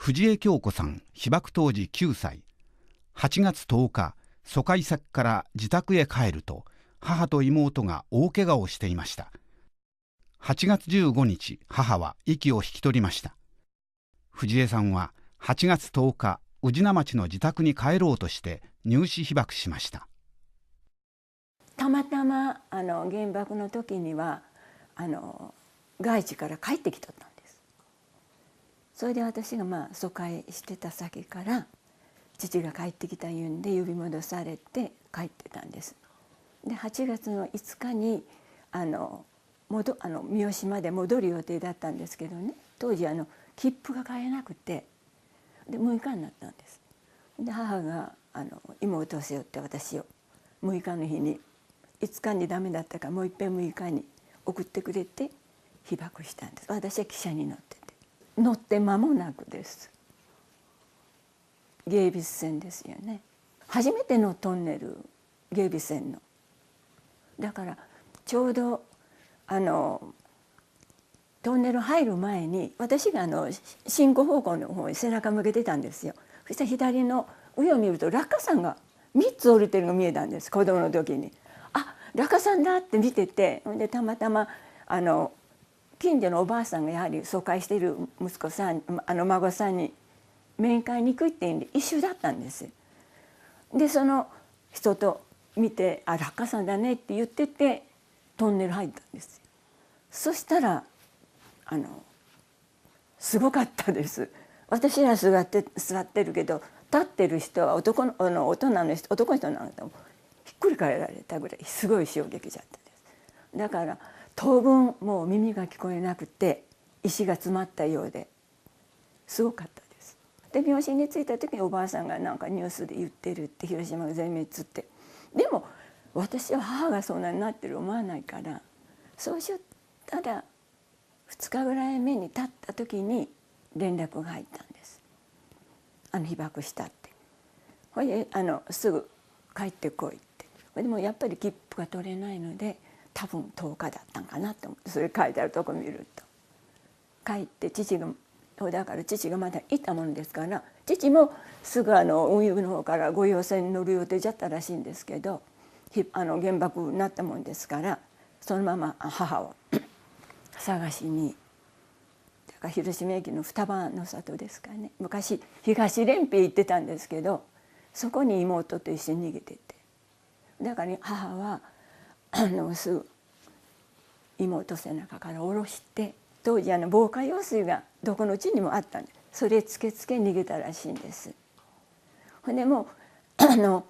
藤江京子さん、被爆当時9歳。8月10日、疎開先から自宅へ帰ると、母と妹が大怪我をしていました。8月15日、母は息を引き取りました。藤江さんは8月10日、宇品町の自宅に帰ろうとして入試被爆しました。たまたま原爆の時には外地から帰ってきとったんです。それで私が疎開してた先から父が帰ってきたいうんで呼び戻されて帰ってたんです。で8月の5日に三好まで戻る予定だったんですけどね、当時切符が買えなくて、で6日になったんです。で母が妹を背負って私を6日の日に5日にダメだったからもういっぺん6日に送ってくれて被爆したんです。私は汽車に乗ってて、乗って間もなくです。芸備線ですよね。初めてのトンネル、芸備線の。だからちょうどトンネル入る前に私が進行方向の方に背中向けてたんですよ。そしたら左の上を見ると落下傘が3つ降りてるのが見えたんです、子供の時に。あ、落下傘だって見てて、でたまたま近所のおばあさんがやはり疎開している息子さん孫さんに面会に行くっていうんで一緒だったんです。でその人と見て「あ、落下傘だね」って言っててトンネル入ったんですよ。そしたらすごかったです。私ら座ってるけど立ってる人は大人の人、男の人なんかもひっくり返られたぐらいすごい衝撃だったんです。だから当分もう耳が聞こえなくて石が詰まったようですごかったです。で病院に着いた時におばあさんがなんかニュースで言ってるって、広島が全滅って。でも私は母がそんなになってる思わないから、そうしたら2日ぐらい目に立った時に連絡が入ったんです。被爆したって。ほいですぐ帰ってこいって。でもやっぱり切符が取れないので多分10日だったんかなと思って、それ書いてあるとこ見ると帰って、だから父がまだいたものですから、父もすぐ運輸の方から御用船に乗る予定じゃったらしいんですけど、原爆になったもんですからそのまま母を探しに、だから広島駅の双葉の里ですかね、昔東連兵行ってたんですけど、そこに妹と一緒に逃げてて、だから、母はすぐ妹背中から下ろして、当時防火用水がどこのうちにもあったんで、それつけ逃げたらしいんです。ほんでもう2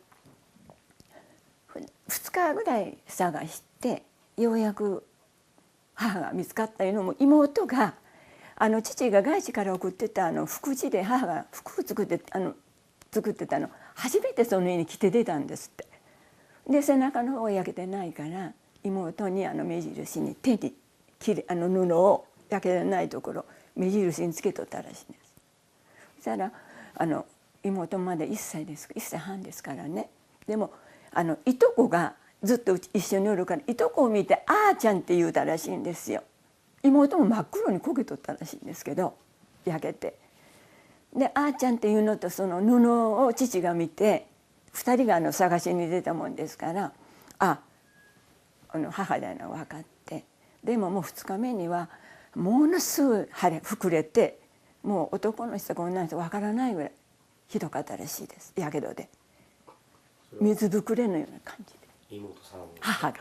日ぐらい探してようやく母が見つかったいうのも、妹が父が外地から送ってた福地で母が服を作ってたの初めてその家に着て出たんですって。で背中の方は焼けてないから妹に目印に手に布を焼けてないところ目印につけとったらしいんです。そしたら妹まで1歳半ですからね。でもいとこがずっと一緒におるから、いとこを見て「あーちゃん」って言うたらしいんですよ。妹も真っ黒に焦げとったらしいんですけど、焼けて。で「あーちゃん」っていうのとその布を父が見て、2人が探しに出たもんですから、母だの分かって、でももう2日目にはものすごい膨れて、もう男の人か女の人分からないぐらいひどかったらしいです、やけどで。水ぶくれのような感じで。妹さん、母が。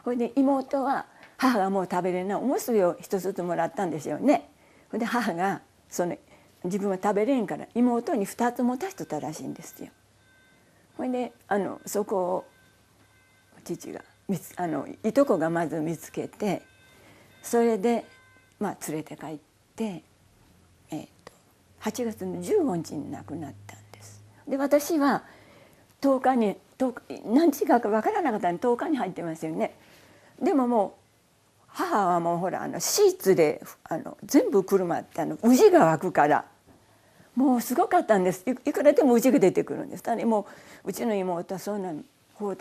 ほいで妹は母がもう食べれないおむすびを一つずつもらったんですよね。ほいで母が自分は食べれんから妹に2つ持たしとったらしいんですよ。ほいでそこを父がいとこがまず見つけて、それで連れて帰って、8月の15日に亡くなったんです。で私は10日に何時か分からなかったのに10日に入ってますよね。でももう母はもうほらシーツで全部くるまって宇治が湧くからもうすごかったんです。いくらでも宇治が出てくるんです。ただもううちの妹はそんな包帯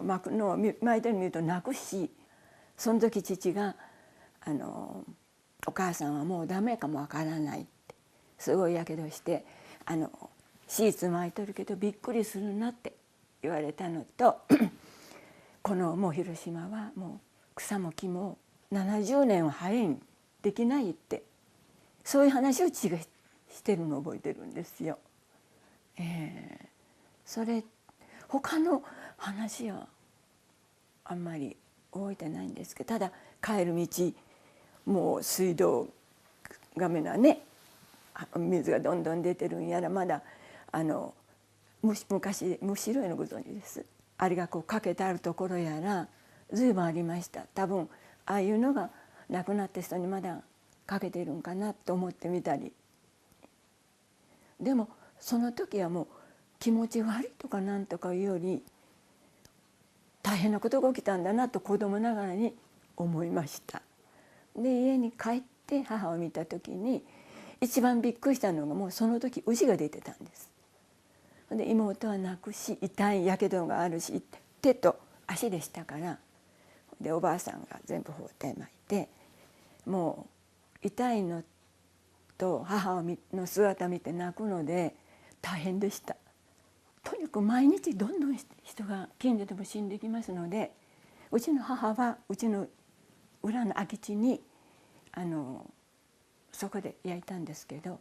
巻くのを巻いてるの見ると泣くし、その時父が「お母さんはもうダメかもわからない」ってすごいやけどしてシーツ巻いとるけどびっくりするなって言われたのとこのもう広島はもう草も木も70年は生えんできないってそういう話を父がしてるのを覚えてるんですよ。それ他の話はあんまり覚えてないんですけど、ただ帰る道もう水道がめなね水がどんどん出てるんやら、まだ昔虫色いのご存知です。あれがこうかけてあるところやら随分ありました。多分ああいうのが亡くなった人にまだかけているんかなと思ってみたり。でもその時はもう気持ち悪いとかなんとかいうより大変なことが起きたんだなと子供ながらに思いました。で家に帰って母を見た時に一番びっくりしたのがもうその時牛が出てたんです。で妹は泣くし痛いやけどがあるし手と足でしたから、でおばあさんが全部包帯巻いて、もう痛いのと母の姿を見て泣くので大変でした。とにかく毎日どんどん人が近所でも死んできますので、うちの母はうちの裏の空き地にそこで焼いたんですけど、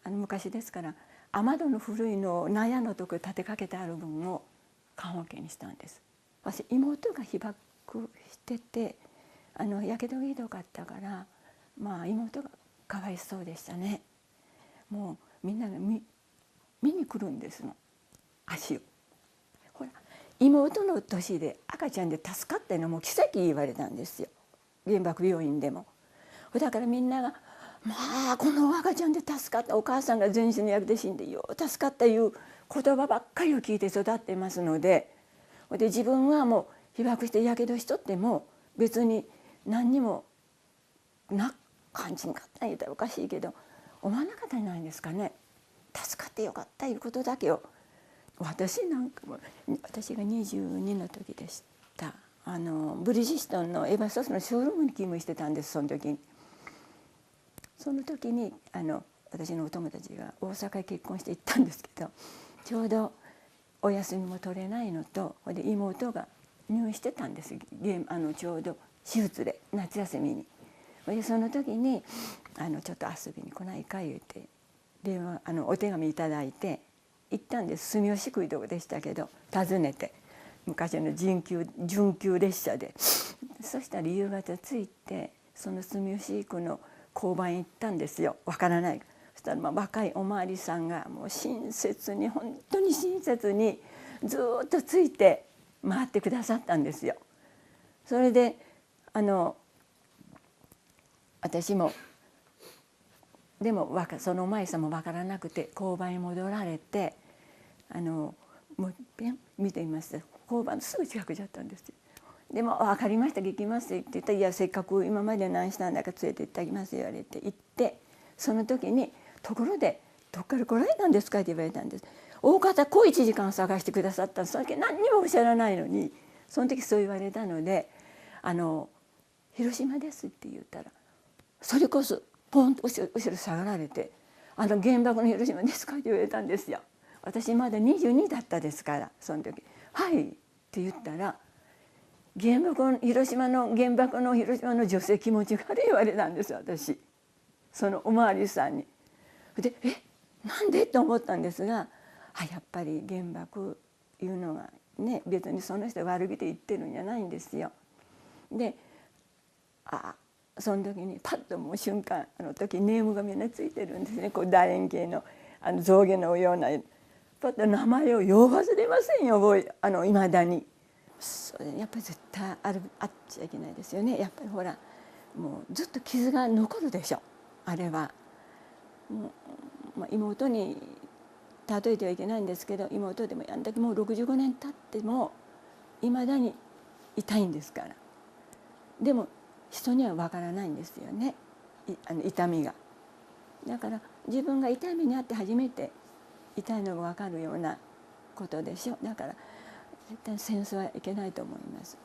昔ですから雨戸の古いのを納屋のとこに立てかけてある分を棺桶にしたんです。私妹が被爆しててやけどがひどかったから、まあ妹がかわいそうでしたね。もうみんなが見に来るんですの足を。ほら妹の年で赤ちゃんで助かったのも奇跡言われたんですよ、原爆病院でも。だからみんなが「まあこの赤ちゃんで助かった、お母さんが全身の役で死んでよう助かった」いう言葉ばっかりを聞いて育ってますので、自分はもう被爆してやけどしとっても別に何にも感じんかったん言ったらおかしいけど思わなかったんじゃないですかね。助かってよかったいうことだけを。私なんかも私が22の時でした。ブリヂストンのエヴァソスのショールームに勤務してたんです。その時に私のお友達が大阪へ結婚して行ったんですけど、ちょうどお休みも取れないのとで妹が入院してたんです。ちょうど手術で夏休みに。でその時にちょっと遊びに来ないか言うてお手紙いただいて行ったんです。住吉区いうとこでしたけど訪ねて、昔の準急列車で。そしたら夕方着いてその住吉区の交番行ったんですよ。わからない。そしたら若いお巡りさんがもう親切に本当に親切にずっとついて回ってくださったんですよ。それで私もでもそのお巡りさんも分からなくて交番に戻られてもう一遍見てみました。交番のすぐ近くだったんですよ。でも「分かりました行きます」って言ったら「いやせっかく今まで何したんだか連れて行ってあげます」言われて行って、その時に「ところでどっから来られたんですか?」って言われたんです。大方こう1時間探してくださったんです。その時何にもおっしゃらないのにその時そう言われたので「広島です」って言ったらそれこそポンと後ろ下がられて「原爆の広島ですか?」って言われたんですよ。私まだ22だったですからその時「はい」って言ったら「原爆の広島の女性気持ち悪い」言われたんです私、そのおまわりさんに。でなんでと思ったんですが、やっぱり原爆いうのがね別にその人悪気で言ってるんじゃないんですよ。でその時にパッともう瞬間時ネームがみんなついてるんですね。こう楕円形の象牙のようなパッと名前をよう忘れませんよいまだに。それやっぱり絶対あっちゃいけないですよね。やっぱりほらもうずっと傷が残るでしょあれは。妹に例えてはいけないんですけど、妹でもあんだけもう65年経ってもいまだに痛いんですから。でも人にはわからないんですよね痛みが。だから自分が痛い目に遭って初めて痛いのが分かるようなことでしょ。だから絶対戦争はいけないと思います。